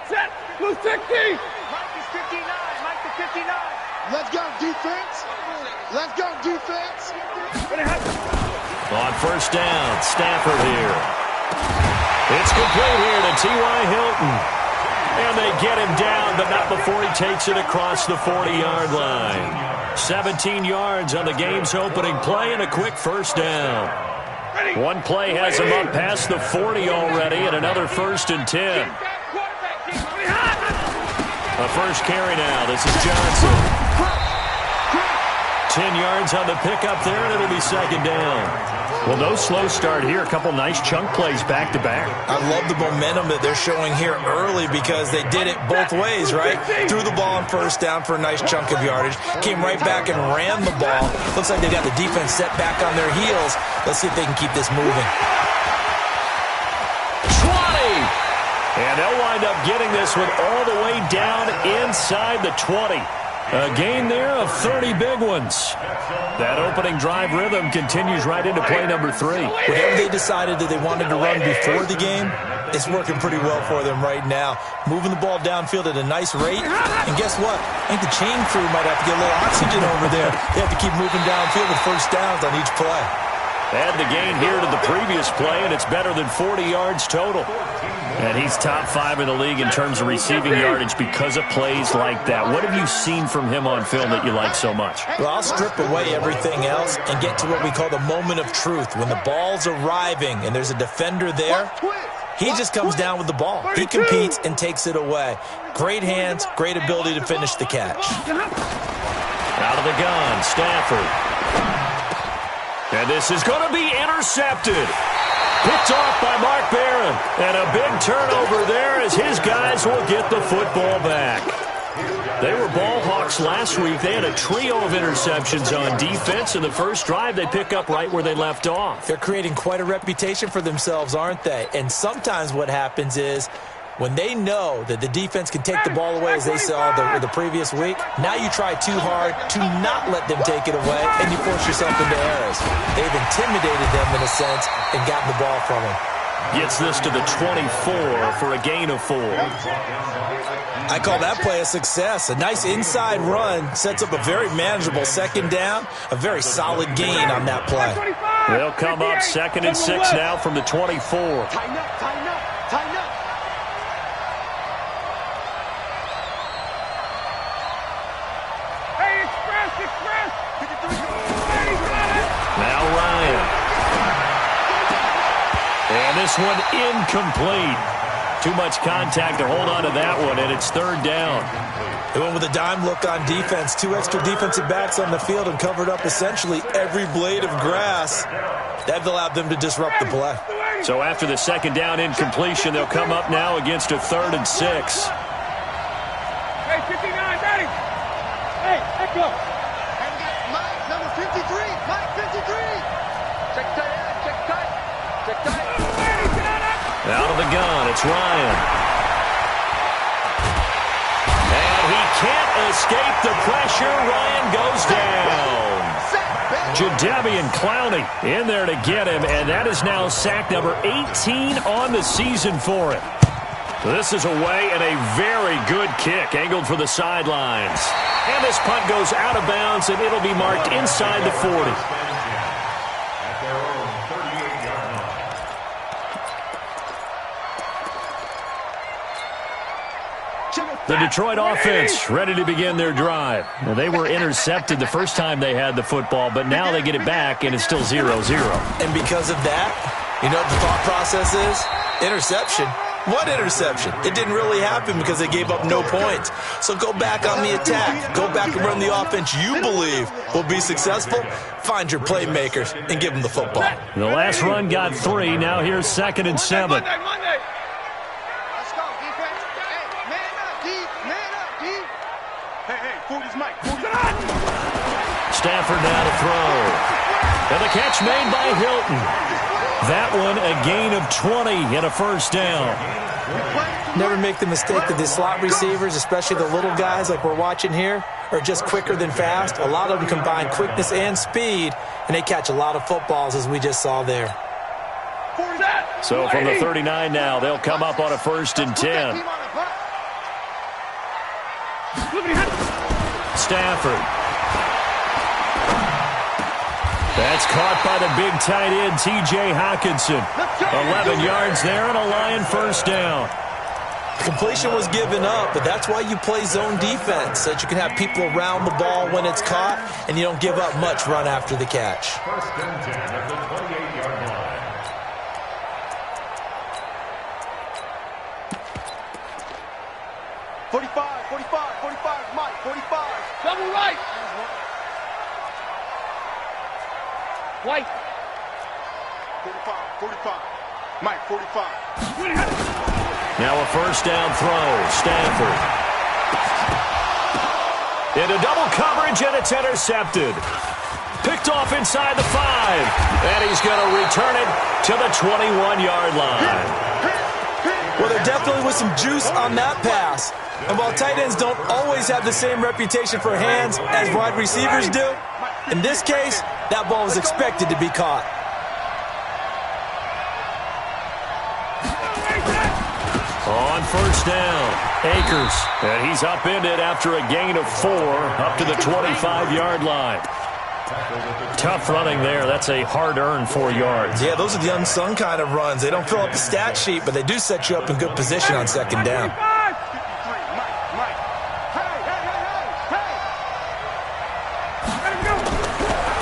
Set. Blue 60. Mike is 59. Mike is 59. Let's go, defense. Let's go, defense. On first down, Stafford here. It's complete here to T.Y. Hilton. And they get him down, but not before he takes it across the 40-yard line. 17 yards on the game's opening play and a quick first down. One play has him up past the 40 already and another 1st and 10. A first carry now. This is Johnson. 10 yards on the pickup there, and it'll be 2nd down. Well, no slow start here. A couple nice chunk plays back-to-back. I love the momentum that they're showing here early because they did it both ways, right? Threw the ball on first down for a nice chunk of yardage. Came right back and ran the ball. Looks like they got the defense set back on their heels. Let's see if they can keep this moving. 20! And they'll wind up getting this one all the way down inside the 20. A gain there of 30 big ones. That opening drive rhythm continues right into play number 3. Whatever they decided that they wanted to run before the game, it's working pretty well for them right now. Moving the ball downfield at a nice rate. And guess what? I think the chain crew might have to get a little oxygen over there. They have to keep moving downfield with first downs on each play. Add the gain here to the previous play, and it's better than 40 yards total. And he's top 5 in the league in terms of receiving yardage because of plays like that. What have you seen from him on film that you like so much? Well, I'll strip away everything else and get to what we call the moment of truth. When the ball's arriving and there's a defender there, he just comes down with the ball. He competes and takes it away. Great hands, great ability to finish the catch. Out of the gun, Stafford. And this is going to be intercepted. Picked off by Mark Barron. And a big turnover there as his guys will get the football back. They were ball hawks last week. They had a trio of interceptions on defense. In the first drive, they pick up right where they left off. They're creating quite a reputation for themselves, aren't they? And sometimes what happens is when they know that the defense can take the ball away, as they saw the previous week, now you try too hard to not let them take it away, and you force yourself into errors. They've intimidated them in a sense and gotten the ball from them. Gets this to the 24 for a gain of 4. I call that play a success. A nice inside run sets up a very manageable 2nd down, a very solid gain on that play. They'll come up 2nd and 6 now from the 24. Tighten up, tighten up, tighten up. Now Ryan. And this one incomplete. Too much contact to hold on to that one, and it's 3rd down. They went with a dime look on defense. 2 extra defensive backs on the field and covered up essentially every blade of grass. That allowed them to disrupt the play. So after the 2nd down incompletion, they'll come up now against a 3rd and 6. Hey, 59, Daddy. Hey, Echo. And we got Mike, number 53. Mike, 53. Check tight, check tight, check tight. Out of the gun, it's Ryan. And he can't escape the pressure. Ryan goes down. Jadeveon Clowney in there to get him, and that is now sack number 18 on the season for him. This is away and a very good kick, angled for the sidelines. And this punt goes out of bounds, and it'll be marked inside the 40. The Detroit offense ready to begin their drive. Well, they were intercepted the first time they had the football, but now they get it back, and it's still 0-0. And because of that, you know what the thought process is? Interception. What interception? It didn't really happen because they gave up no points. So go back on the attack. Go back and run the offense you believe will be successful. Find your playmakers and give them the football. The last run got 3. Now here's 2nd and 7. Let's go, defense. Hey, man up, D. Man up, D. Hey, 40's Mike. 40's Stafford now to throw. And the catch made by Hilton. That one a gain of 20 and a first down. Never make the mistake that the slot receivers, especially the little guys like we're watching here, are just quicker than fast. A lot of them combine quickness and speed, and they catch a lot of footballs, as we just saw there. So from the 39 now, they'll come up on a 1st and 10. Stafford. That's caught by the big tight end, T.J. Hockenson. 11 yards there and a Lion first down. Completion was given up, but that's why you play zone defense, so that you can have people around the ball when it's caught, and you don't give up much run after the catch. First and 10 at the 28-yard line. Mike, 45. Double right. White. 45. Mike, 45. Now a first down throw. Stafford. Into double coverage, and it's intercepted. Picked off inside the 5. And he's going to return it to the 21-yard line. Well, there definitely was some juice on that pass. And while tight ends don't always have the same reputation for hands as wide receivers do, in this case, that ball was expected to be caught. On first down, Akers. And he's upended after a gain of 4 up to the 25-yard line. Tough running there. That's a hard-earned 4 yards. Yeah, those are the unsung kind of runs. They don't fill up the stat sheet, but they do set you up in good position on second down.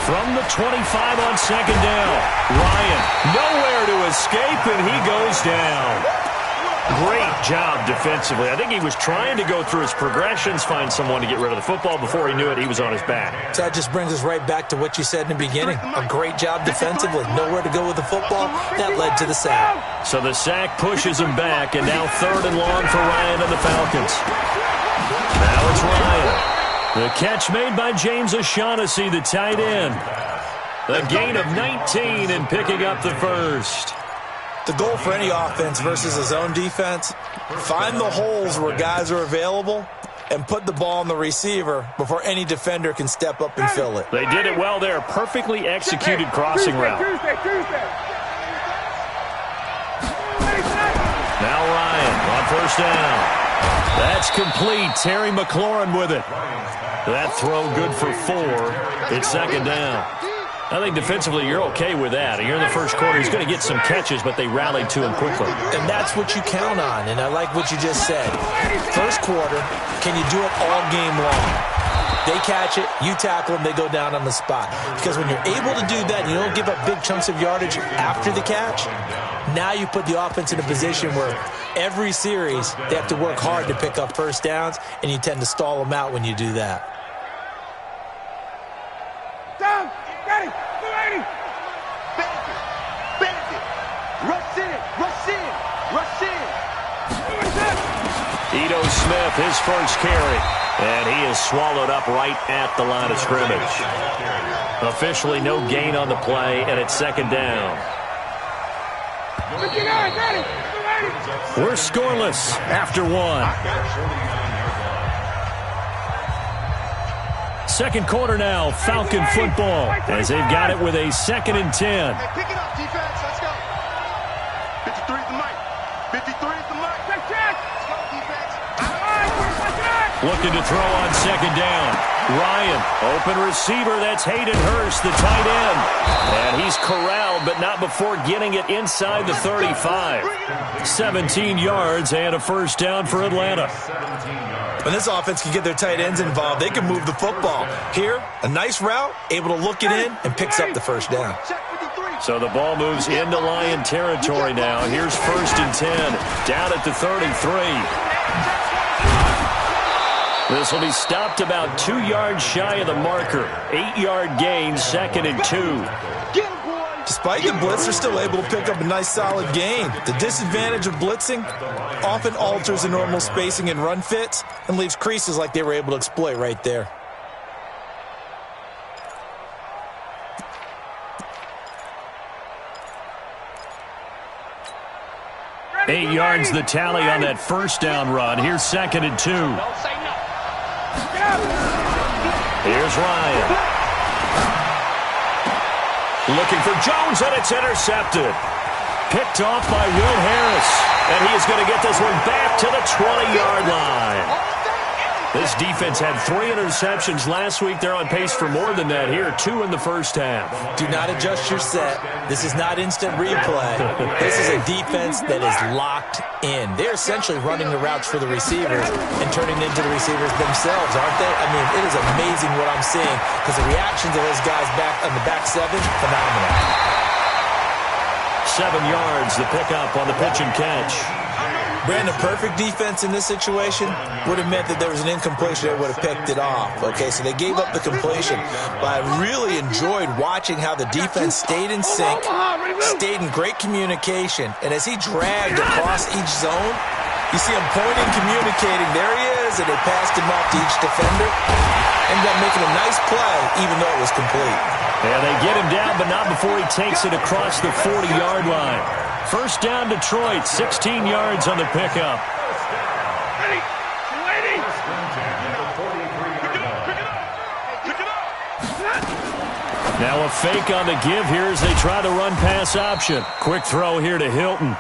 From the 25 on second down, Ryan nowhere to escape, and he goes down. Great job defensively. I think he was trying to go through his progressions, find someone to get rid of the football. Before he knew it, he was on his back. So that just brings us right back to what you said in the beginning. A great job defensively. Nowhere to go with the football. That led to the sack. So the sack pushes him back, and now 3rd and long for Ryan and the Falcons. Now it's Ryan. The catch made by James O'Shaughnessy, the tight end. A gain of 19 and picking up the first. The goal for any offense versus a zone defense, find the holes where guys are available and put the ball on the receiver before any defender can step up and fill it. They did it well there. Perfectly executed crossing route. Now Ryan on first down. That's complete. Terry McLaurin with it. That throw good for 4. It's second down. I think defensively you're okay with that. You're in the first quarter. He's going to get some catches, but they rallied to him quickly. And that's what you count on, and I like what you just said. First quarter, can you do it all game long? They catch it, you tackle them, they go down on the spot. Because when you're able to do that, you don't give up big chunks of yardage after the catch, now you put the offense in a position where every series they have to work hard to pick up first downs, and you tend to stall them out when you do that. Down, ready, 280. Benefit. Rush in. Ito Smith, his first carry. And he is swallowed up right at the line of scrimmage. Officially no gain on the play, and it's second down. 59, ready, 280. We're scoreless after 1. Second quarter now, Falcon football, as they've got it with a 2nd and 10. Hey, pick it up, defense. Let's go. 53 is the mic. 53 is the mic. Check. Let's go, defense. Looking to throw on second down. Ryan, open receiver. That's Hayden Hurst, the tight end. And he's corralled, but not before getting it inside the 35. 17 yards and a first down for Atlanta. When this offense can get their tight ends involved, they can move the football. Here, a nice route, able to look it in, and picks up the first down. So the ball moves into Lion territory now. Here's 1st and 10, down at the 33. This will be stopped about 2 yards shy of the marker. 8-yard gain, 2nd and 2. Despite the blitz, they're still able to pick up a nice solid gain. The disadvantage of blitzing often alters the normal spacing and run fits and leaves creases like they were able to exploit right there. Eight yards the tally on that first down run. Here's 2nd and 2. Here's Ryan. Looking for Jones, and it's intercepted. Picked off by Will Harris. And he is going to get this one back to the 20-yard line. This defense had 3 interceptions last week. They're on pace for more than that here. 2 in the first half. Do not adjust your set. This is not instant replay. This is a defense that is locked in. They're essentially running the routes for the receivers and turning into the receivers themselves, aren't they? I mean, it is amazing what I'm seeing because the reactions of those guys back on the back 7, phenomenal. 7 yards, the pickup on the pitch and catch. Brandon, perfect defense in this situation would have meant that there was an incompletion that would have picked it off. Okay, so they gave up the completion. But I really enjoyed watching how the defense stayed in sync, stayed in great communication, and as he dragged across each zone, you see him pointing, communicating. There he is, and they passed him off to each defender. Ended up making a nice play, even though it was complete. Yeah, they get him down, but not before he takes it across the 40-yard line. First down, Detroit, 16 yards on the pickup. Ready. Ready. Now a fake on the give here as they try the run-pass option. Quick throw here to Hilton.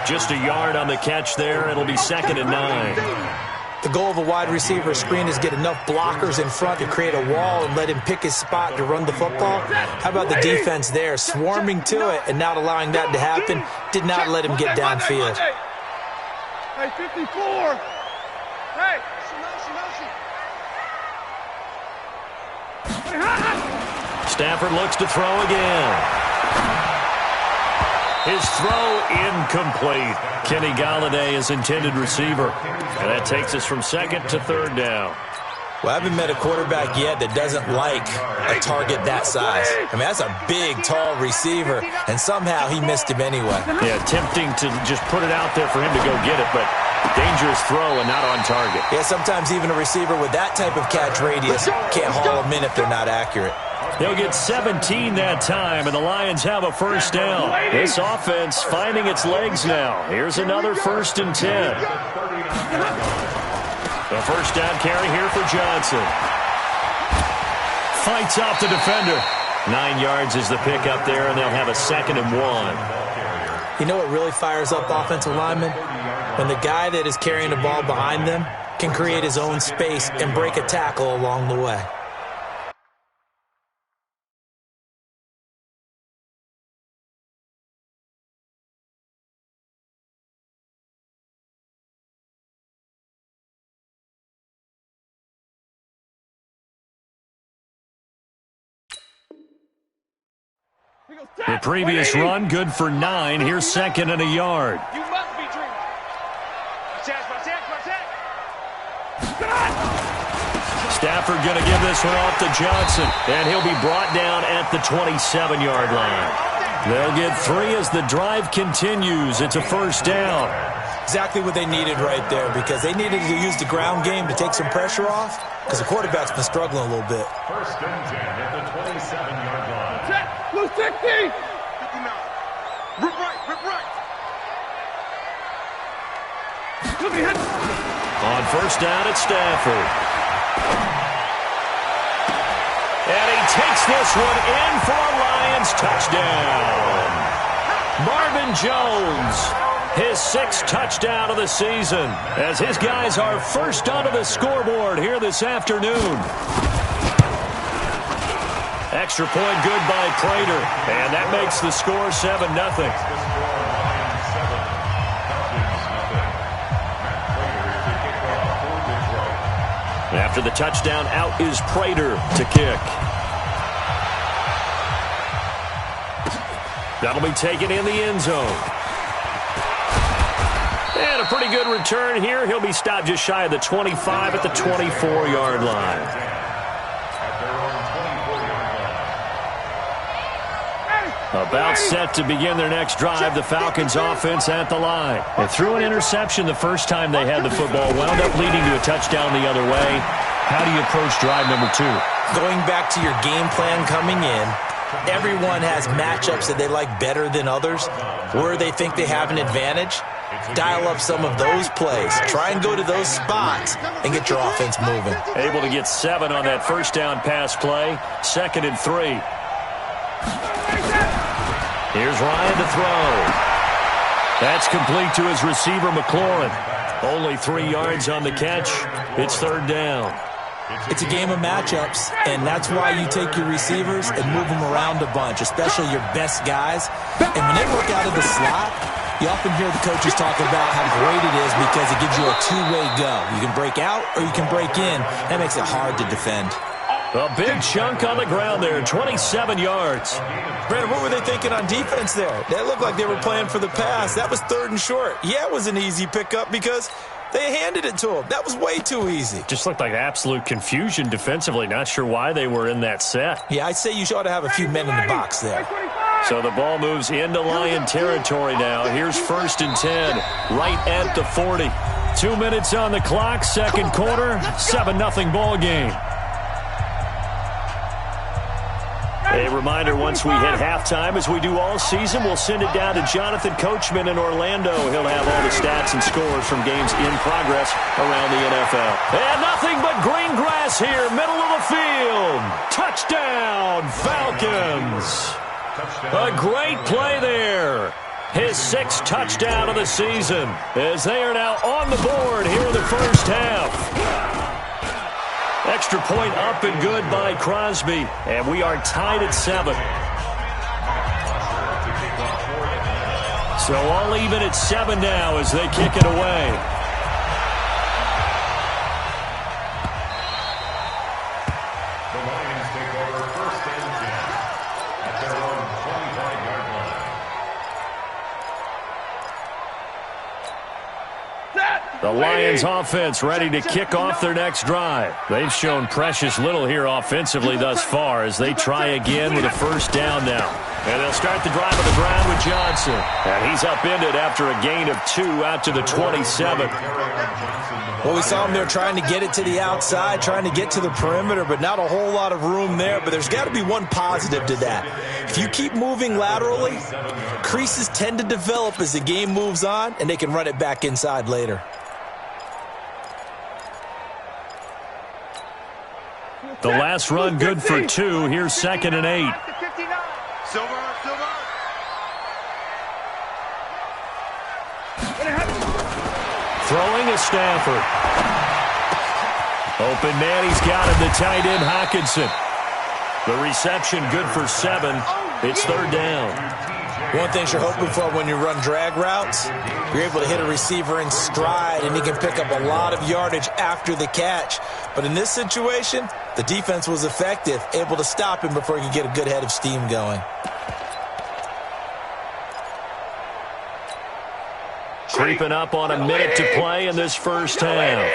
Just a yard on the catch there. It'll be 2nd and 9. The goal of a wide receiver screen is get enough blockers in front to create a wall and let him pick his spot to run the football. How about the defense there, swarming to it and not allowing that to happen? Did not let him get downfield. Hey, 54. Hey. Stafford looks to throw again. His throw incomplete. Kenny Galladay is intended receiver. And that takes us from 2nd to 3rd down. Well, I haven't met a quarterback yet that doesn't like a target that size. I mean, that's a big, tall receiver, and somehow he missed him anyway. Yeah, tempting to just put it out there for him to go get it, but dangerous throw and not on target. Yeah, sometimes even a receiver with that type of catch radius can't haul them in if they're not accurate. They'll get 17 that time, and the Lions have a first down. This offense finding its legs now. Here's another 1st and 10. The first down carry here for Johnson. Fights off the defender. 9 yards is the pickup there, and they'll have a 2nd and 1. You know what really fires up offensive linemen? When the guy that is carrying the ball behind them can create his own space and break a tackle along the way. The previous run, good for 9. Here's 2nd and a yard. You must be dreaming. Stafford going to give this one off to Johnson, and he'll be brought down at the 27-yard line. They'll get 3 as the drive continues. It's a first down. Exactly what they needed right there, because they needed to use the ground game to take some pressure off, because the quarterback's been struggling a little bit. First and 10 at the 27-yard line. Blue 60. 59. Rip right, rip right. Look at him. On first down, it's Stafford. And he takes this one in for a Lions touchdown. Marvin Jones, his 6th touchdown of the season, as his guys are first onto the scoreboard here this afternoon. Extra point good by Prater, and that makes the score 7-0. After the touchdown, out is Prater to kick. That'll be taken in the end zone. And a pretty good return here. He'll be stopped just shy of the 25 at the 24-yard line. About set to begin their next drive, the Falcons offense at the line. They threw an interception the first time they had the football, wound up leading to a touchdown the other way. How do you approach drive number 2? Going back to your game plan coming in, everyone has matchups that they like better than others, where they think they have an advantage. Dial up some of those plays. Try and go to those spots and get your offense moving. Able to get 7 on that first down pass play. 2nd and 3. Here's Ryan to throw. That's complete to his receiver, McLaurin. Only 3 yards on the catch. It's third down. It's a game of matchups, and that's why you take your receivers and move them around a bunch, especially your best guys. And when they work out of the slot, you often hear the coaches talk about how great it is because it gives you a two-way go. You can break out or you can break in. That makes it hard to defend. A big chunk on the ground there, 27 yards. Brandon, what were they thinking on defense there? They looked like they were playing for the pass. That was 3rd and short. Yeah, it was an easy pickup because they handed it to him. That was way too easy. Just looked like absolute confusion defensively. Not sure why they were in that set. Yeah, I'd say you ought to have a few men in the box there. So the ball moves into Lion territory now. Here's 1st and 10, right at the 40. 2 minutes on the clock, second quarter, 7-0 ball game. A reminder, once we hit halftime, as we do all season, we'll send it down to Jonathan Coachman in Orlando. He'll have all the stats and scores from games in progress around the NFL. And nothing but green grass here, middle of the field. Touchdown, Falcons. A great play there. His 6th touchdown of the season as they are now on the board here in the first half. Extra point up and good by Crosby, and we are tied at 7. So all even at 7 now as they kick it away. The Lions take over 1st and 10 at their own 25-yard line. The Lions offense ready to kick off their next drive. They've shown precious little here offensively thus far as they try again with a 1st down now. And they'll start the drive on the ground with Johnson. And he's upended after a gain of 2 out to the 27. Well, we saw him there trying to get it to the outside, trying to get to the perimeter, but not a whole lot of room there. But there's got to be one positive to that. If you keep moving laterally, creases tend to develop as the game moves on, and they can run it back inside later. The last run good for 2. Here's 2nd and 8. Silver. Throwing is Stafford. Open man, he's got him, the tight end Hockenson. The reception good for 7. It's 3rd down. One thing you're hoping for when you run drag routes, you're able to hit a receiver in stride, and he can pick up a lot of yardage after the catch. But in this situation, the defense was effective, able to stop him before he could get a good head of steam going. Creeping up on a minute to play in this first half.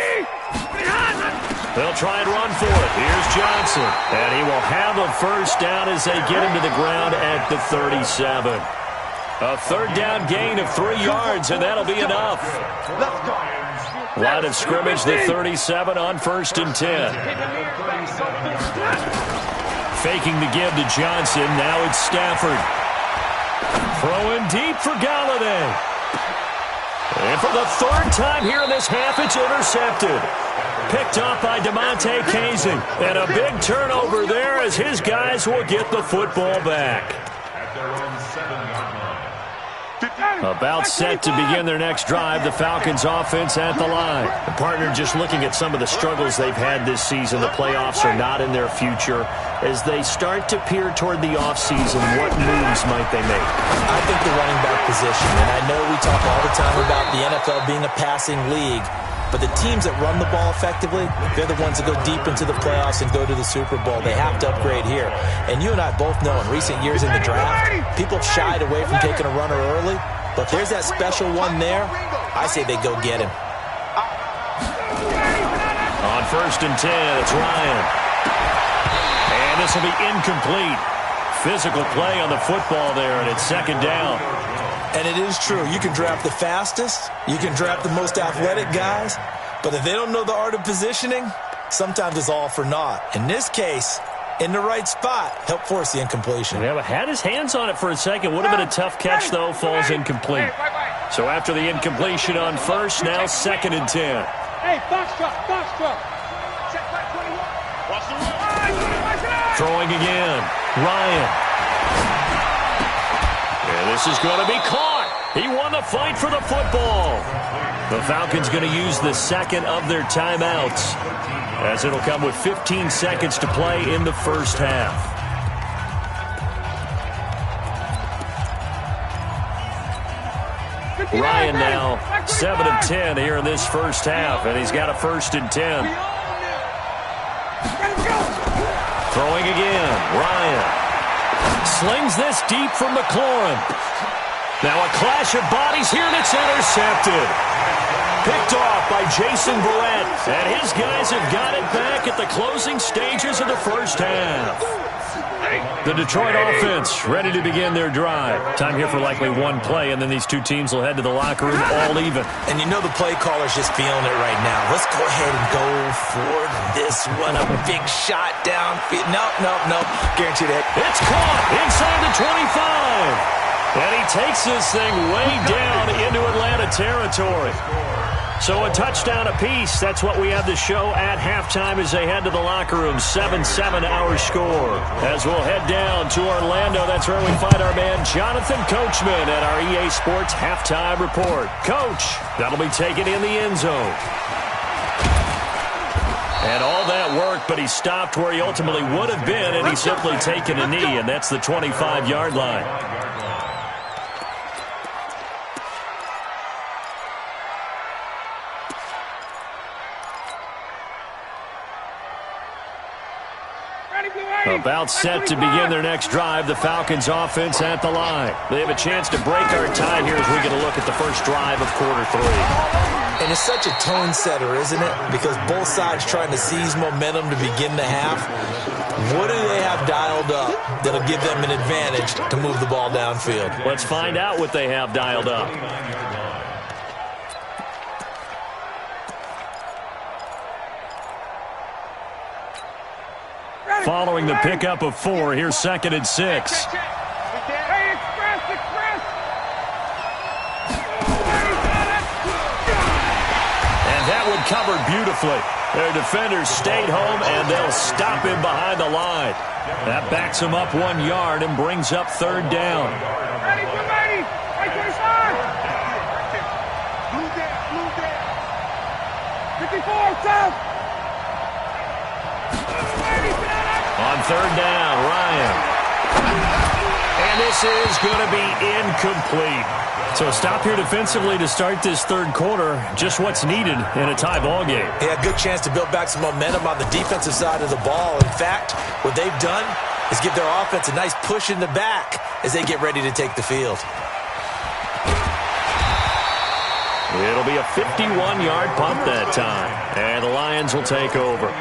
They'll try and run for it. Here's Johnson. And he will have a 1st down as they get him to the ground at the 37. A 3rd down gain of 3 yards, and that'll be enough. Line of scrimmage, the 37 on 1st and 10. Faking the give to Johnson. Now it's Stafford. Throwing deep for Galladay. And for the 3rd time here in this half, it's intercepted. Picked up by DeMonte Casey. And a big turnover there as his guys will get the football back. At their own 7-yard line. About set to begin their next drive, the Falcons offense at the line. The partner just looking at some of the struggles they've had this season. The playoffs are not in their future. As they start to peer toward the offseason, what moves might they make? I think the running back position, and I know we talk all the time about the NFL being a passing league, but the teams that run the ball effectively, they're the ones that go deep into the playoffs and go to the Super Bowl. They have to upgrade here. And you and I both know in recent years in the draft, people have shied away from taking a runner early. But if there's that special one there, I say they go get him. On 1st and 10, it's Ryan. And this will be incomplete. Physical play on the football there, and it's 2nd down. And it is true. You can draft the fastest. You can draft the most athletic guys. But if they don't know the art of positioning, sometimes it's all for naught. In this case, in the right spot, help force the incompletion. Yeah, but had his hands on it for a second. Would have been a tough catch, though. Falls incomplete. So after the incompletion on 1st, now 2nd and 10. Hey, box truck. Check back 21. Watch the run. Throwing again. Ryan. And this is going to be caught. He won the fight for the football. The Falcons going to use the second of their timeouts, as it'll come with 15 seconds to play in the first half. Ryan now 7 of 10 here in this first half, and he's got a 1st and 10. Throwing again, Ryan slings this deep from McLaurin. Now a clash of bodies here, and it's intercepted. Picked off by Jason Verrett, and his guys have got it back at the closing stages of the first half. The Detroit offense ready to begin their drive. Time here for likely one play, and then these two teams will head to the locker room all even. And you know the play caller's just feeling it right now. Let's go ahead and go for this one. A big shot downfield. No. Guaranteed it. It's caught inside the 25. And he takes this thing way down into Atlanta territory. So a touchdown apiece. That's what we have to show at halftime as they head to the locker room. 7-7 our score. As we'll head down to Orlando, that's where we find our man Jonathan Coachman at our EA Sports Halftime Report. Coach, that'll be taken in the end zone. And all that work, but he stopped where he ultimately would have been, and he's simply taken a knee, and that's the 25-yard line. About set to begin their next drive, the Falcons offense at the line. They have a chance to break our tie here as we get a look at the first drive of quarter 3. And it's such a tone setter, isn't it? Because both sides trying to seize momentum to begin the half. What do they have dialed up that'll give them an advantage to move the ball downfield? Let's find out what they have dialed up. Following the pickup of 4, here's 2nd and 6. Hey, express! And that one covered beautifully. Their defenders stayed home, and they'll stop him behind the line. That backs him up 1 yard and brings up 3rd down. Ready, 280! 25! Blue down! 54, south! On 3rd down, Ryan. And this is going to be incomplete. So a stop here defensively to start this 3rd quarter. Just what's needed in a tie ball game. Yeah, good chance to build back some momentum on the defensive side of the ball. In fact, what they've done is give their offense a nice push in the back as they get ready to take the field. It'll be a 51-yard punt that time. And the Lions will take over.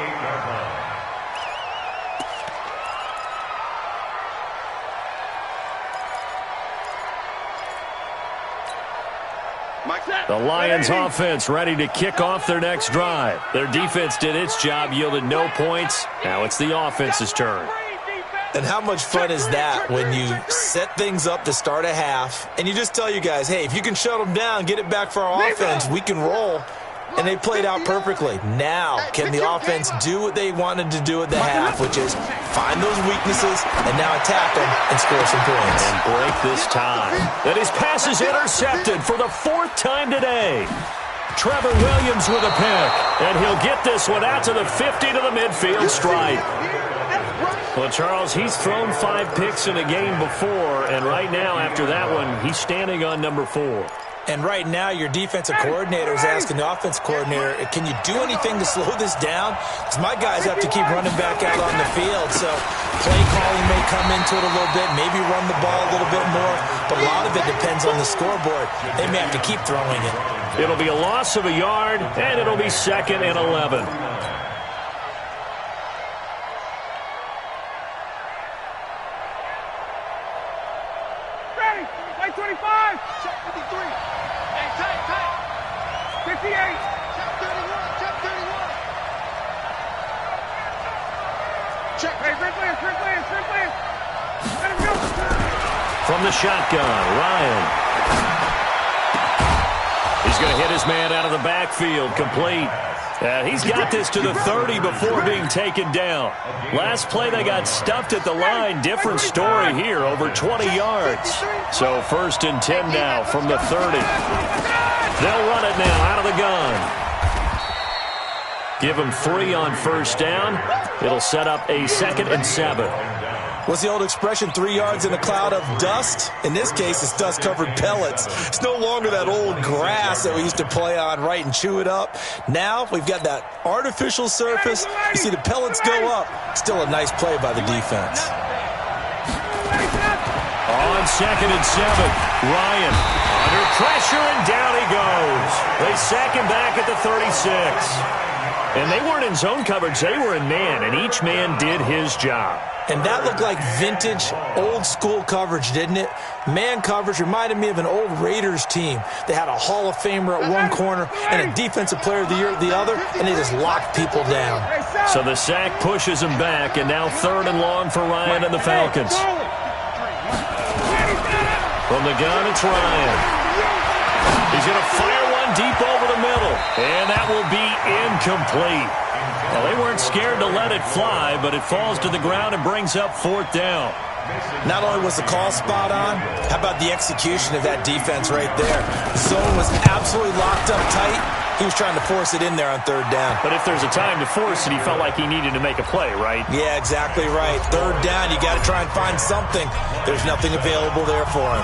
The Lions offense ready to kick off their next drive. Their defense did its job, yielded no points. Now it's the offense's turn. And how much fun is that when you set things up to start a half and you just tell you guys, hey, if you can shut them down, get it back for our offense, we can roll. And they played out perfectly. Now, can the offense do what they wanted to do at the half, which is find those weaknesses and now attack them and score some points. And break this tie. And his pass is intercepted for the 4th time today. Trevor Williams with a pick. And he'll get this one out to the 50 to the midfield stripe. Well, Charles, he's thrown 5 picks in a game before, and right now, after that one, he's standing on number 4. And right now, your defensive coordinator is asking the offensive coordinator, can you do anything to slow this down? Because my guys have to keep running back out on the field. So play calling may come into it a little bit, maybe run the ball a little bit more. But a lot of it depends on the scoreboard. They may have to keep throwing it. It'll be a loss of a yard, and it'll be 2nd and 11. Ready! Play 25! Check 53. Hey, tight. 58! Check 31. Check 31. Check. Hey, Ridley! Let him go! From the shotgun, Ryan. He's going to hit his man out of the backfield, complete. He's got this to the 30 before being taken down. Last play, they got stuffed at the line. Different story here, over 20 yards. So 1st and 10 now from the 30. They'll run it now out of the gun. Give him 3 on 1st down. It'll set up a 2nd and 7. What's the old expression, 3 yards in a cloud of dust? In this case, it's dust-covered pellets. It's no longer that old grass that we used to play on, right, and chew it up. Now we've got that artificial surface. You see the pellets go up. Still a nice play by the defense. On 2nd and 7, Ryan under pressure, and down he goes. They sack him back at the 36. And they weren't in zone coverage. They were in man, and each man did his job. And that looked like vintage, old-school coverage, didn't it? Man coverage reminded me of an old Raiders team. They had a Hall of Famer at one corner and a Defensive Player of the Year at the other, and they just locked people down. So the sack pushes him back, and now 3rd and long for Ryan and the Falcons. From the gun, it's Ryan. He's going to fire one deep over the middle, and that will be incomplete. Well, they weren't scared to let it fly, but it falls to the ground and brings up 4th down. Not only was the call spot on, how about the execution of that defense right there? The zone was absolutely locked up tight. He was trying to force it in there on 3rd down. But if there's a time to force it, he felt like he needed to make a play, right? Yeah, exactly right. 3rd down, you got to try and find something. There's nothing available there for him.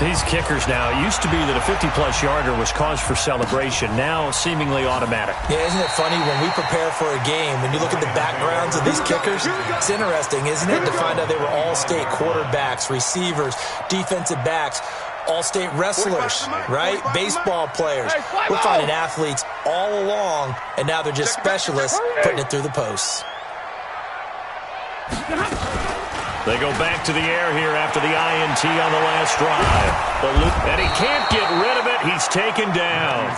These kickers now, it used to be that a 50-plus yarder was cause for celebration. Now, seemingly automatic. Yeah, isn't it funny when we prepare for a game, when you look at the backgrounds of these kickers, it's interesting, isn't it, to find out they were all-state quarterbacks, receivers, defensive backs, all-state wrestlers, right? Baseball players. We're finding athletes all along, and now they're just specialists putting it through the posts. They go back to the air here after the INT on the last drive. And he can't get rid of it. He's taken down.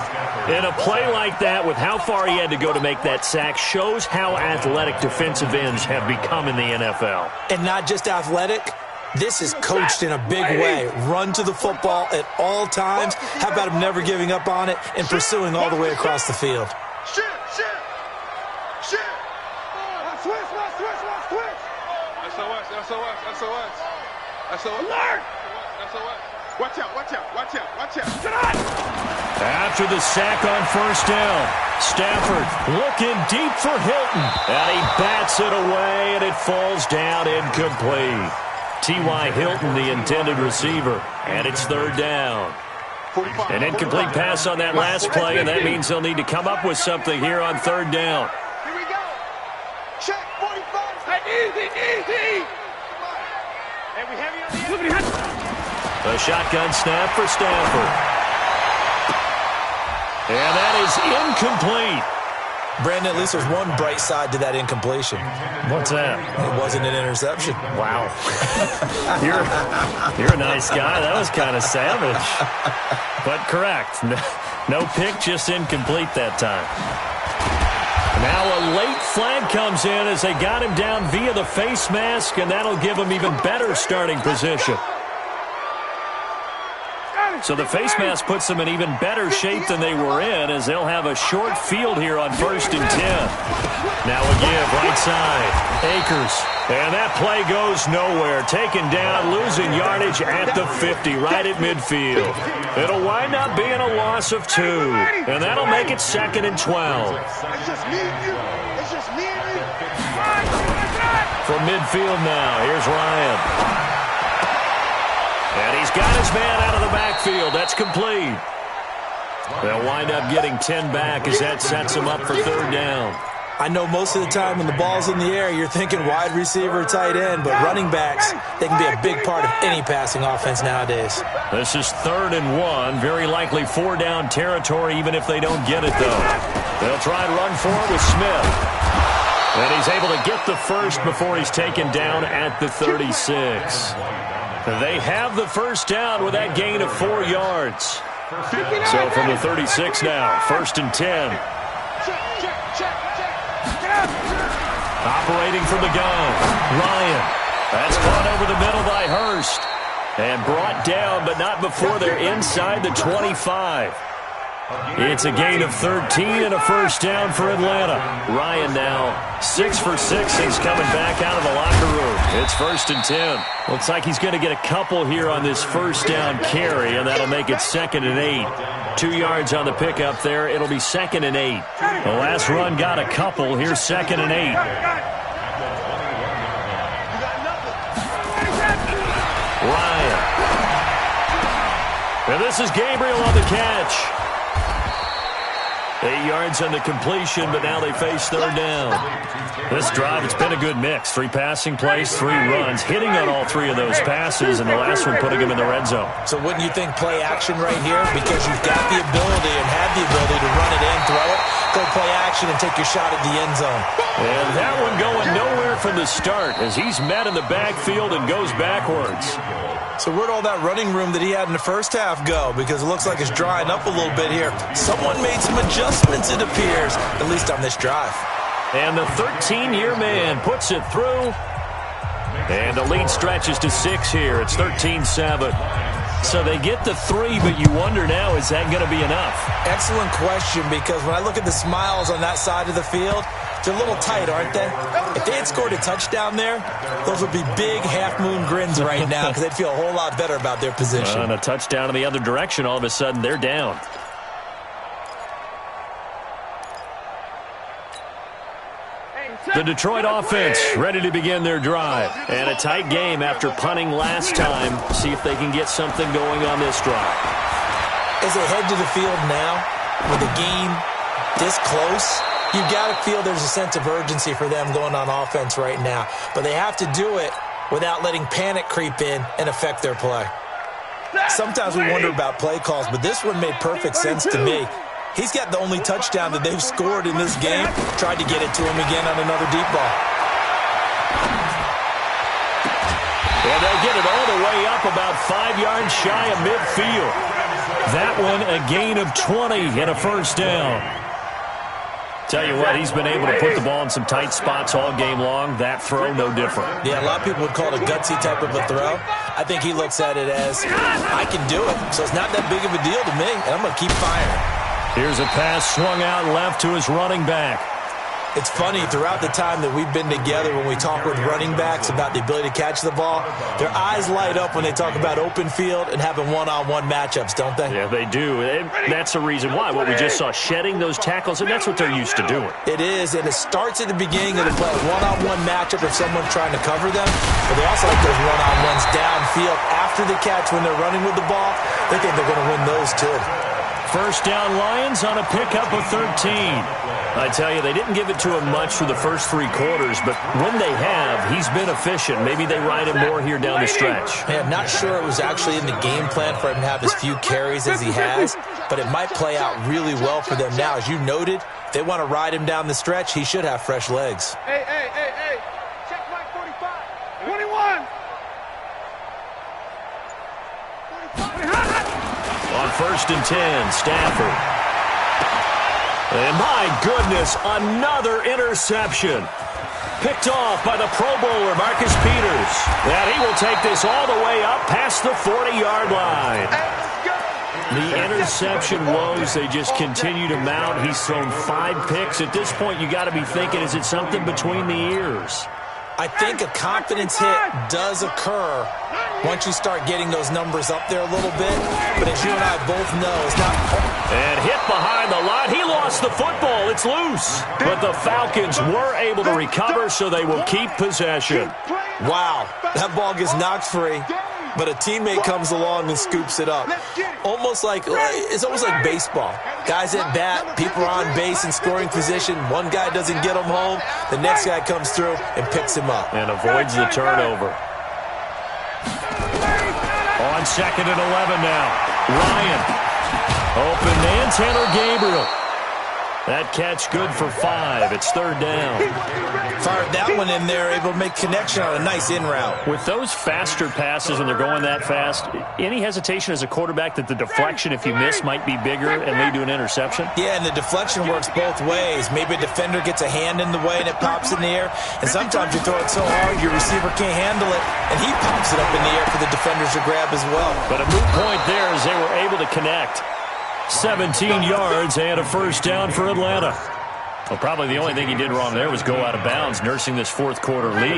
In a play like that, with how far he had to go to make that sack, shows how athletic defensive ends have become in the NFL. And not just athletic. This is coached in a big way. Run to the football at all times. How about him never giving up on it and pursuing all the way across the field? Shit. Watch out. After the sack on 1st down, Stafford looking deep for Hilton. And he bats it away, and it falls down incomplete. T.Y. Hilton, the intended receiver, and it's 3rd down. An incomplete pass on that last play, and that means they'll need to come up with something here on 3rd down. Here we go. Check 45. Easy. Hey, we have you on the A shotgun snap for Stafford. And that is incomplete. Brandon, at least there's one bright side to that incompletion. What's that? It wasn't an interception. Wow. You're a nice guy. That was kind of savage. But correct. No pick, just incomplete that time. Now a late flag comes in as they got him down via the face mask, and that'll give him even better starting position. So the face mask puts them in even better shape than they were in, as they'll have a short field here on 1st and 10. Now a give, right side. Akers. And that play goes nowhere. Taken down, losing yardage at the 50, right at midfield. It'll wind up being a loss of 2. And that'll make it 2nd and 12. It's just me and you. From midfield now, here's Ryan. And he's got his man out of the backfield. That's complete. They'll wind up getting 10 back as that sets them up for 3rd down. I know most of the time when the ball's in the air, you're thinking wide receiver, tight end, but running backs, they can be a big part of any passing offense nowadays. This is 3rd and 1. Very likely 4-down territory, even if they don't get it, though. They'll try and run for it with Smith. And he's able to get the first before he's taken down at the 36. They have the 1st down with that gain of 4 yards. So from the 36 now, 1st and 10. Operating from the gun, Ryan. That's caught over the middle by Hurst. And brought down, but not before they're inside the 25. It's a gain of 13 and a first down for Atlanta. Ryan now 6 for 6 since coming back out of the locker room. It's 1st and 10. Looks like he's going to get a couple here on this first down carry, and that'll make it 2nd and 8. 2 yards on the pickup there. It'll be 2nd and 8. The last run got a couple. Here's 2nd and 8. Ryan. And this is Gabriel on the catch. 8 yards on the completion, but now they face 3rd down. This drive, it's been a good mix. 3 passing plays, 3 runs, hitting on all 3 of those passes, and the last one putting him in the red zone. So wouldn't you think play action right here? Because you've got the ability and have the ability to run it in, throw it, go play action, and take your shot at the end zone. And that one going nowhere from the start as he's met in the backfield and goes backwards. So where'd all that running room that he had in the first half go? Because it looks like it's drying up a little bit here. Someone made some adjustments, it appears, at least on this drive. And the 13-year man puts it through. And the lead stretches to 6 here. It's 13-7. So they get the 3, but you wonder now, is that going to be enough? Excellent question, because when I look at the smiles on that side of the field, they're a little tight, aren't they? If they had scored a touchdown there, those would be big half-moon grins right now because they'd feel a whole lot better about their position. And a touchdown in the other direction, all of a sudden they're down. The Detroit offense ready to begin their drive. And a tight game after punting last time. See if they can get something going on this drive. As they head to the field now, with the game this close, you've got to feel there's a sense of urgency for them going on offense right now. But they have to do it without letting panic creep in and affect their play. Sometimes we wonder about play calls, but this one made perfect sense to me. He's got the only touchdown that they've scored in this game. Tried to get it to him again on another deep ball. And they'll get it all the way up about 5 yards shy of midfield. That one a gain of 20 and a first down. Tell you what, he's been able to put the ball in some tight spots all game long. That throw, no different. Yeah, a lot of people would call it a gutsy type of a throw. I think he looks at it as, I can do it, so it's not that big of a deal to me, and I'm going to keep firing. Here's a pass swung out left to his running back. It's funny, throughout the time that we've been together, when we talk with running backs about the ability to catch the ball, their eyes light up when they talk about open field and having one-on-one matchups, don't they? Yeah, they do. And that's the reason why. What we just saw, shedding those tackles, and that's what they're used to doing. It is, and it starts at the beginning of the play. One-on-one matchup if someone's trying to cover them, but they also like those one-on-ones downfield after the catch when they're running with the ball. They think they're going to win those too. First down Lions on a pickup of 13. I tell you, they didn't give it to him much for the first 3 quarters, but when they have, he's been efficient. Maybe they ride him more here down the stretch. Hey, I'm not sure it was actually in the game plan for him to have as few carries as he has, but it might play out really well for them now. As you noted, they want to ride him down the stretch. He should have fresh legs. Hey. Check Mike 45. 21. On 1st and 10, Stafford. And my goodness, another interception. Picked off by the Pro Bowler, Marcus Peters. And he will take this all the way up past the 40-yard line. The interception woes, they just continue to mount. He's thrown 5 picks. At this point, you got to be thinking, is it something between the ears? I think a confidence hit does occur once you start getting those numbers up there a little bit. But as you and I both know, it's not... And hit behind the line. He lost the football. It's loose. But the Falcons were able to recover, so they will keep possession. Wow, that ball gets knocked free, but a teammate comes along and scoops it up. It's almost like baseball. Guys at bat, people are on base in scoring position. One guy doesn't get him home. The next guy comes through and picks him up. And avoids the turnover. On 2nd and 11 now. Ryan. Open man, Taylor Gabriel. That catch good for 5. It's third down. Fired that one in there, able to make connection on a nice in route. With those faster passes, when they're going that fast, any hesitation as a quarterback that the deflection, if you miss, might be bigger and lead to an interception? Yeah, and the deflection works both ways. Maybe a defender gets a hand in the way and it pops in the air. And sometimes you throw it so hard your receiver can't handle it, and he pops it up in the air for the defenders to grab as well. But a moot point there as they were able to connect. 17 yards and a first down for Atlanta. Well, probably the only thing he did wrong there was go out of bounds, nursing this fourth quarter lead.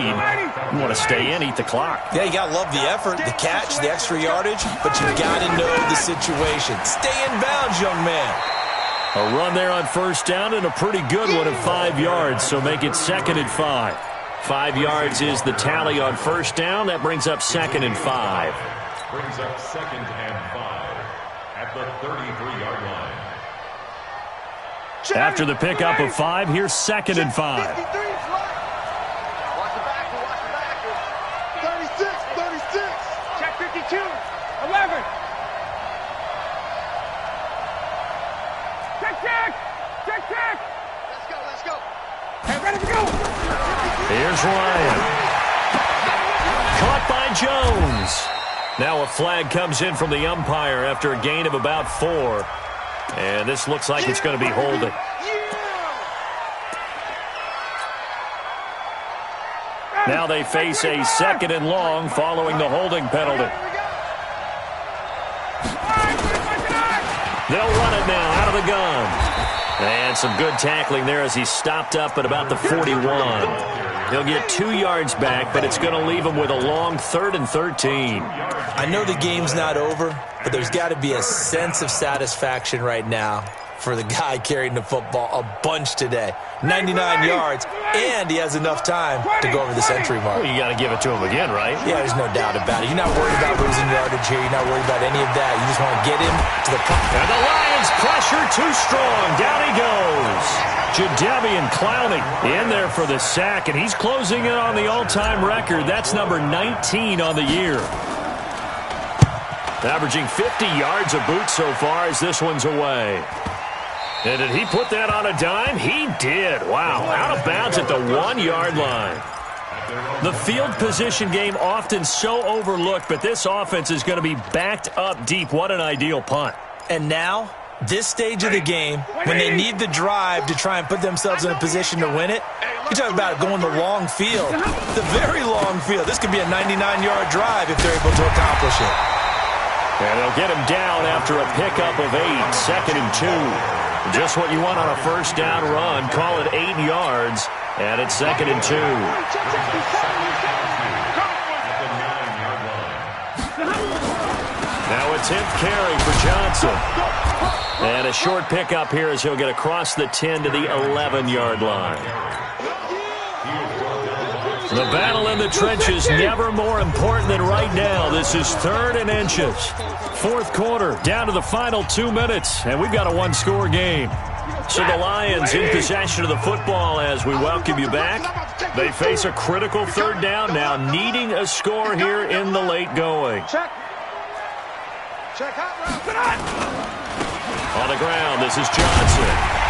You want to stay in, eat the clock. Yeah, you got to love the effort, the catch, the extra yardage, but you got to know the situation. Stay in bounds, young man. A run there on first down and a pretty good one at 5 yards, so make it 2nd and 5. 5 yards is the tally on first down. That brings up 2nd and 5. Brings up 2nd and 5 at the 33-yard line. After the pickup of 5, here's 2nd and 5. Watch the back. 36. Check 52. 11. Check. Let's go. Hey, ready to go. Here's Ryan. Caught by Jones. Now a flag comes in from the umpire after a gain of about 4. And this looks like it's going to be holding. Now they face a 2nd and long following the holding penalty. They'll run it now out of the gun. And some good tackling there as he stopped up at about the 41. He'll get 2 yards back, but it's going to leave him with a long 3rd and 13. I know the game's not over, but there's got to be a sense of satisfaction right now for the guy carrying the football a bunch today. 99 yards, and he has enough time to go over the century mark. Well, you got to give it to him again, right? Yeah, there's no doubt about it. You're not worried about losing yardage here. You're not worried about any of that. You just want to get him to the puck. And the Lions pressure too strong. Down he goes. Jadeveon Clowney in there for the sack, and he's closing in on the all-time record. That's number 19 on the year. Averaging 50 yards a boot so far as this one's away. And did he put that on a dime? He did. Wow, out of bounds at the 1-yard line. The field position game often so overlooked, but this offense is going to be backed up deep. What an ideal punt. And now, this stage of the game, when they need the drive to try and put themselves in a position to win it, you talk about going the long field, the very long field. This could be a 99-yard drive if they're able to accomplish it. And they'll get him down after a pickup of 8, 2nd and 2. Just what you want on a first down run. Call it 8 yards, and it's 2nd and 2. Now a 10th carry for Johnson. And a short pickup here as he'll get across the 10 to the 11-yard line. The battle in the trenches never more important than right now. This is 3rd and inches. Fourth quarter, down to the final 2 minutes, and we've got a 1-score game. So the Lions in possession of the football as we welcome you back. They face a critical 3rd down now, needing a score here in the late going. Check hot route. On the ground, this is Johnson.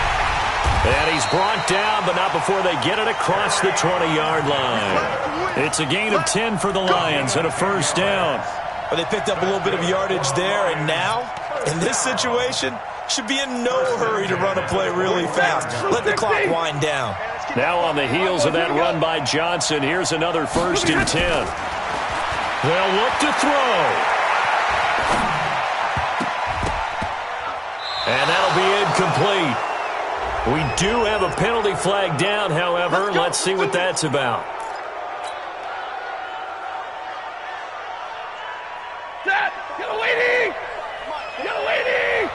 And he's brought down, but not before they get it across the 20-yard line. It's a gain of 10 for the Lions and a first down. But they picked up a little bit of yardage there, and now, in this situation, should be in no hurry to run a play really fast. Let the clock wind down. Now on the heels of that run by Johnson, here's another 1st and 10. They'll look to throw. And that'll be incomplete. We do have a penalty flag down, however. Let's see what that's about. Get a lady! Get a lady!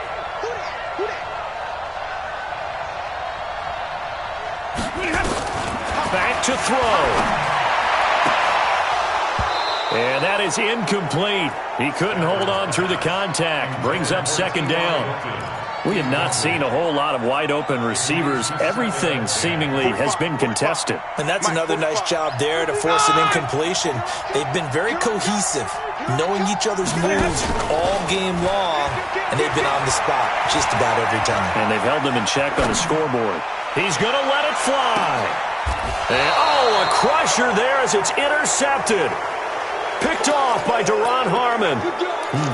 Back to throw. And that is incomplete. He couldn't hold on through the contact. Brings up 2nd down. We have not seen a whole lot of wide-open receivers. Everything seemingly has been contested. And that's another nice job there to force an incompletion. They've been very cohesive, knowing each other's moves all game long, and they've been on the spot just about every time. And they've held them in check on the scoreboard. He's going to let it fly. And, oh, a crusher there as it's intercepted. Picked off by Duron Harmon.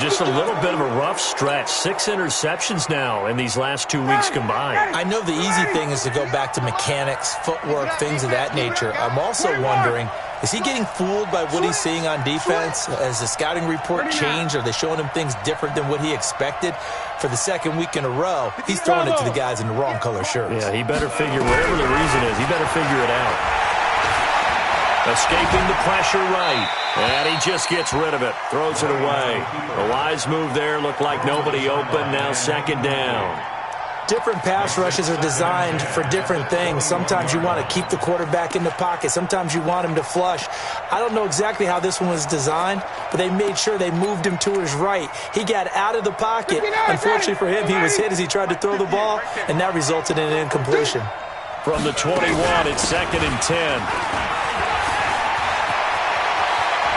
Just a little bit of a rough stretch. 6 interceptions now in these last 2 weeks combined. I know the easy thing is to go back to mechanics, footwork, things of that nature. I'm also wondering, is he getting fooled by what he's seeing on defense? Has the scouting report changed? Are they showing him things different than what he expected? For the second week in a row, he's throwing it to the guys in the wrong color shirts. Yeah, he better figure, whatever the reason is, he better figure it out. Escaping the pressure right. And he just gets rid of it. Throws it away. A wise move there. Looked like nobody open. Now second down. Different pass rushes are designed for different things. Sometimes you want to keep the quarterback in the pocket. Sometimes you want him to flush. I don't know exactly how this one was designed, but they made sure they moved him to his right. He got out of the pocket. Unfortunately for him, he was hit as he tried to throw the ball, and that resulted in an incompletion. From the 21, it's second and 10.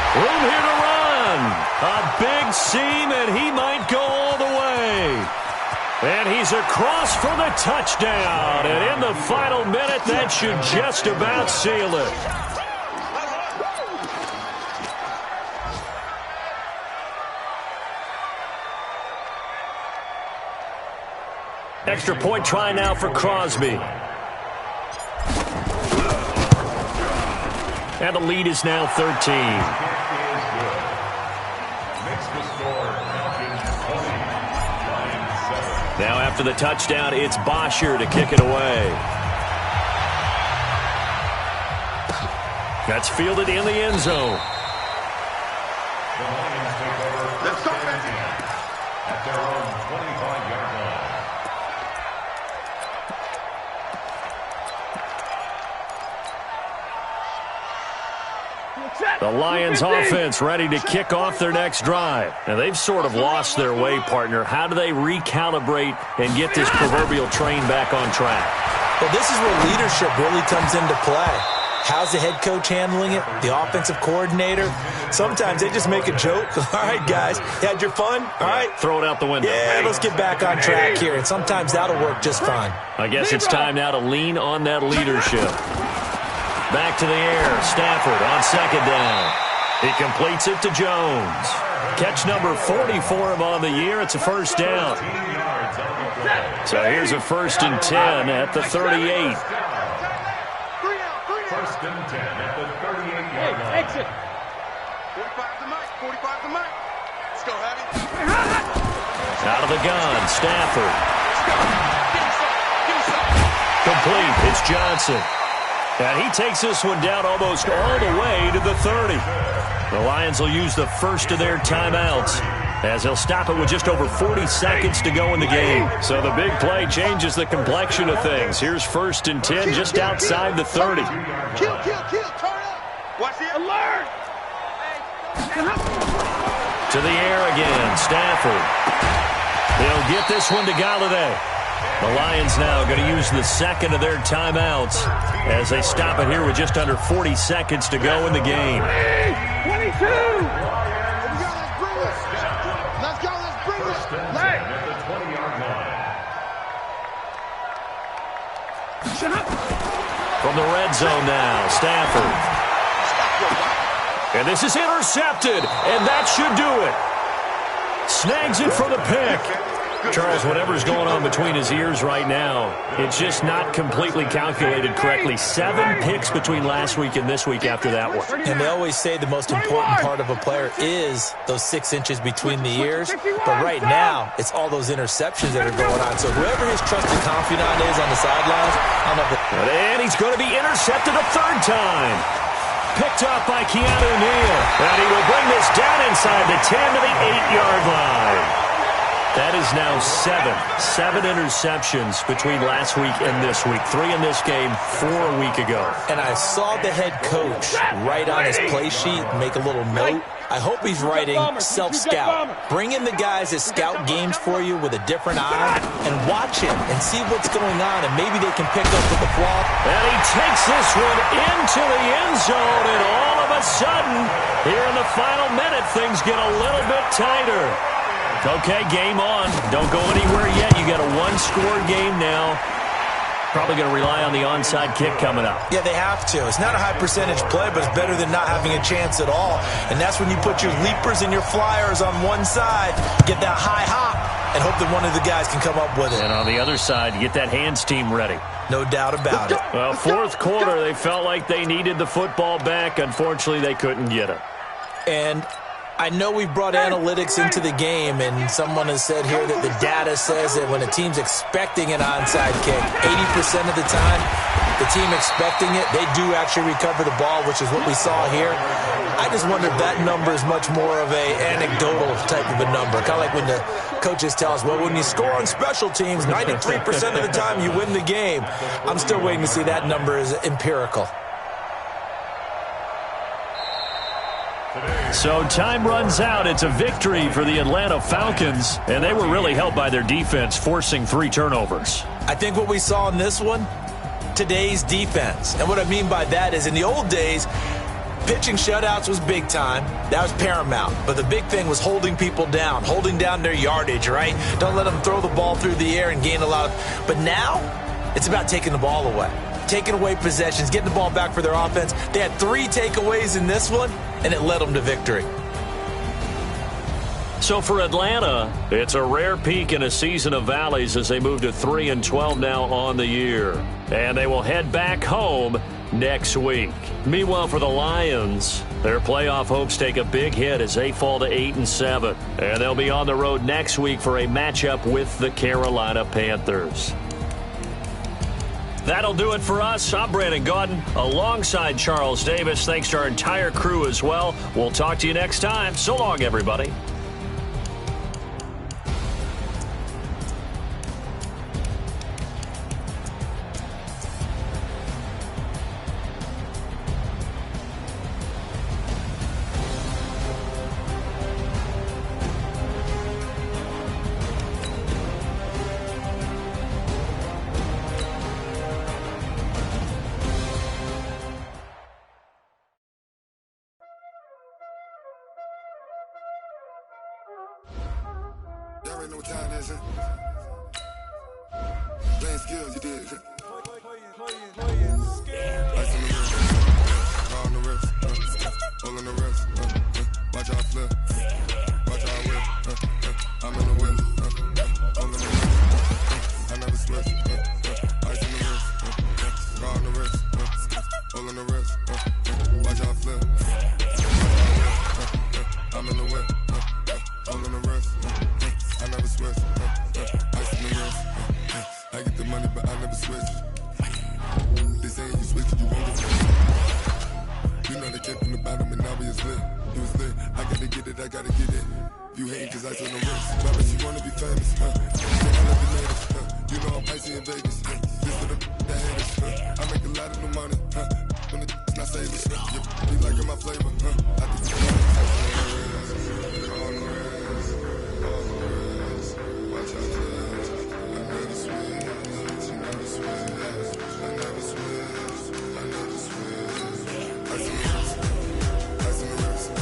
Room here to run. A big seam, and he might go all the way. And he's across for the touchdown. And in the final minute, that should just about seal it. Extra point try now for Crosby. And the lead is now 13. Now after the touchdown, it's Bosher to kick it away. That's fielded in the end zone. Let's go, at their own 25-yard line. The Lions offense ready to kick off their next drive. Now, they've sort of lost their way, partner. How do they recalibrate and get this proverbial train back on track? Well, this is where leadership really comes into play. How's the head coach handling it? The offensive coordinator? Sometimes they just make a joke. All right, guys, you had your fun? All right. Throw it out the window. Yeah, let's get back on track here. And sometimes that'll work just fine. I guess it's time now to lean on that leadership. Back to the air. Stafford on second down. He completes it to Jones. Catch number 40 for him on the year. It's a first down. So here's a first and 10 at the 38. First and 10 at the 38-yard line. Exit. 45 to Mike. 45 to Mike. Let's go, Hattie. Out of the gun, Stafford. Complete. It's Johnson. And he takes this one down almost all the way to the 30. The Lions will use the first of their timeouts as they'll stop it with just over 40 seconds to go in the game. So the big play changes the complexion of things. Here's first and 10 just outside the 30. Kill. Turn up. Watch the alert. To the air again, Stafford. He'll get this one to Galladay. The Lions now going to use the second of their timeouts as they stop it here with just under 40 seconds to go in the game. 22! Let's go, let's bring it. At the 20-yard line. From the red zone now, Stafford. And this is intercepted, and that should do it. Snags it for the pick. Charles, whatever's going on between his ears right now, it's just not completely calculated correctly. 7 picks between last week and this week after that one. And they always say the most important part of a player is those 6 inches between the ears. But right now, it's all those interceptions that are going on. So whoever his trusted confidant is on the sidelines, I don't know. And he's going to be intercepted a third time. Picked up by Keanu Neal. And he will bring this down inside the 10 to the 8-yard line. That is now seven interceptions between last week and this week. 3 in this game, 4 a week ago. And I saw the head coach write on his play sheet, make a little note. I hope he's writing self-scout. Bring in the guys that scout games for you with a different eye and watch him and see what's going on, and maybe they can pick up with the flaw. And he takes this one into the end zone, and all of a sudden, here in the final minute, things get a little bit tighter. Okay, game on. Don't go anywhere yet. You got a one-score game now. Probably going to rely on the onside kick coming up. Yeah, they have to. It's not a high-percentage play, but it's better than not having a chance at all. And that's when you put your leapers and your flyers on one side, get that high hop, and hope that one of the guys can come up with it. And on the other side, you get that hands team ready. No doubt about it. Well, fourth quarter, they felt like they needed the football back. Unfortunately, they couldn't get it. And I know we brought analytics into the game, and someone has said here that the data says that when a team's expecting an onside kick, 80% of the time, the team expecting it, they do actually recover the ball, which is what we saw here. I just wonder if that number is much more of a anecdotal type of a number. Kind of like when the coaches tell us, well, when you score on special teams, 93% of the time you win the game. I'm still waiting to see that number is empirical. So time runs out. It's a victory for the Atlanta Falcons, and they were really helped by their defense, forcing 3 turnovers. I think what we saw in this one, today's defense. And what I mean by that is in the old days, pitching shutouts was big time. That was paramount. But the big thing was holding people down, holding down their yardage, right? Don't let them throw the ball through the air and gain a lot of... But now, it's about taking the ball away. Taking away possessions, getting the ball back for their offense. They had 3 takeaways in this one, and it led them to victory. So for Atlanta, it's a rare peak in a season of valleys as they move to 3-12 now on the year. And they will head back home next week. Meanwhile, for the Lions, their playoff hopes take a big hit as they fall to 8-7. And they'll be on the road next week for a matchup with the Carolina Panthers. That'll do it for us. I'm Brandon Gaudin alongside Charles Davis. Thanks to our entire crew as well. We'll talk to you next time. So long, everybody. Y'all already know what time it is, huh? Playing skills, you did. Ice on the wrist, car on the wrist, all on the wrist, watch how I flip, watch how I whip, I'm in the whip, all on the wrist, I never switch, ice on the wrist, car on the wrist, all on the wrist, watch how I flip, I'm in the whip, all on the wrist, I never switch, ice in the wrist, I get the money but I never switch. They say you switch, you won't get switched. You know they came from the bottom and now we is lit. You was lit, I gotta get it, I gotta get it. You hating cause ice on the wrist. Mama, she wanna be famous, I love the latest, you know I'm icy in Vegas, this for the haters, I make a lot of new money, when it's not savings, you liking my flavor, I think it's on the wrist, watch out for this, I never switch, she never switch, I never switch, I never switch, ice in the wrist, ice in the wrist, ice in the wrist, ice in the wrist, ice in the wrist,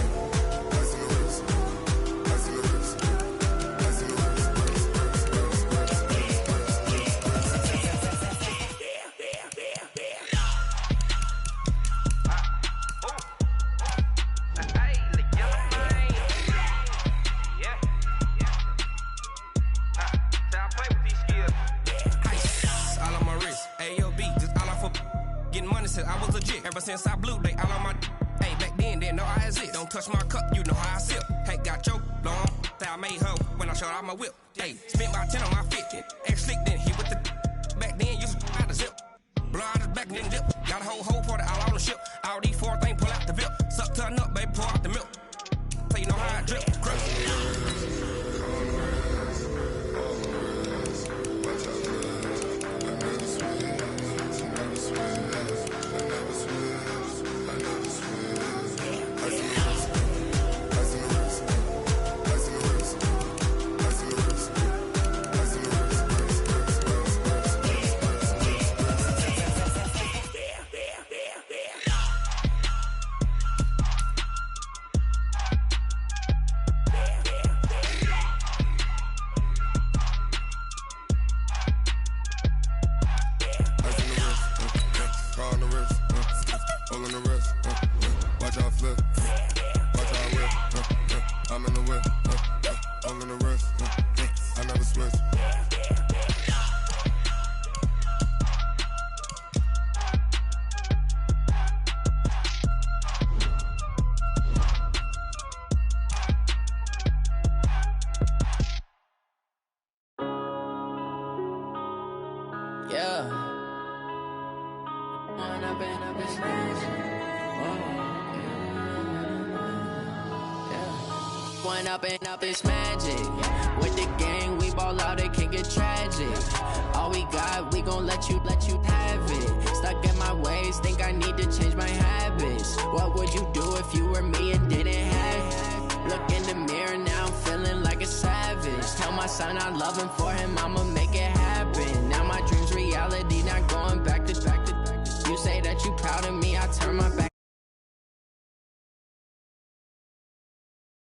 all on my wrist, AOB, just all off of getting money since I was legit. Ever since I blew, they all on my hey, back then, didn't know I exist. Don't touch my cup, you know how I sip. Hey, got your long, say I made her when I showed out my whip. Hey, spent my 10 on my 50, ex-slick then hit with the back then, used to out the zip. Blow out his back, then dip. Got a whole party all on the ship. All these 4 things pull out the VIP. Suck to a nut, baby, pour out the milk. So you know how I drip. Crush. up in this magic. One up this magic. With the gang, we ball out, it can get tragic. All we got, we gon' let you have it. Stuck in my ways, think I need to change my habits. What would you do if you were me and didn't have it? Look in the mirror, now I'm feeling like a savage. Tell my son I love him, for him I'ma make it happen. Now my dream's reality, not going back to. You say that you proud of me, I turn my